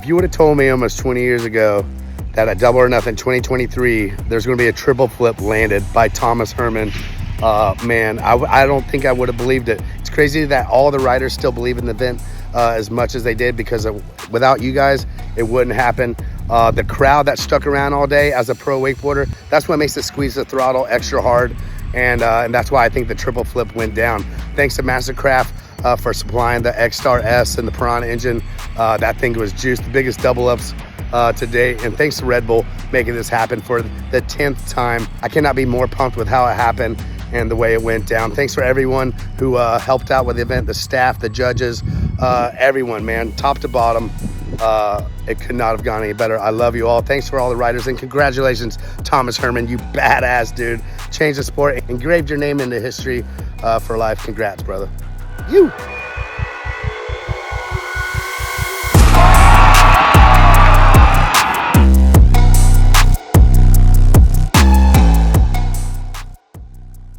if you would have told me almost 20 years ago that at Double or Nothing 2023, there's going to be a triple flip landed by Thomas Herman, man, I don't think I would have believed it. It's crazy that all the riders still believe in the event as much as they did, because without you guys, it wouldn't happen. The crowd that stuck around all day as a pro wakeboarder, that's what makes it squeeze the throttle extra hard. And that's why I think the triple flip went down. Thanks to Mastercraft for supplying the X-Star S and the Piranha engine. That thing was juiced, the biggest double ups to date. And thanks to Red Bull making this happen for the 10th time. I cannot be more pumped with how it happened and the way it went down. Thanks for everyone who helped out with the event, the staff, the judges, everyone, man, top to bottom. It could not have gone any better. I love you all. Thanks for all the riders, and congratulations, Thomas Herman, you badass dude. Changed the sport, engraved your name into history for life. Congrats, brother. You.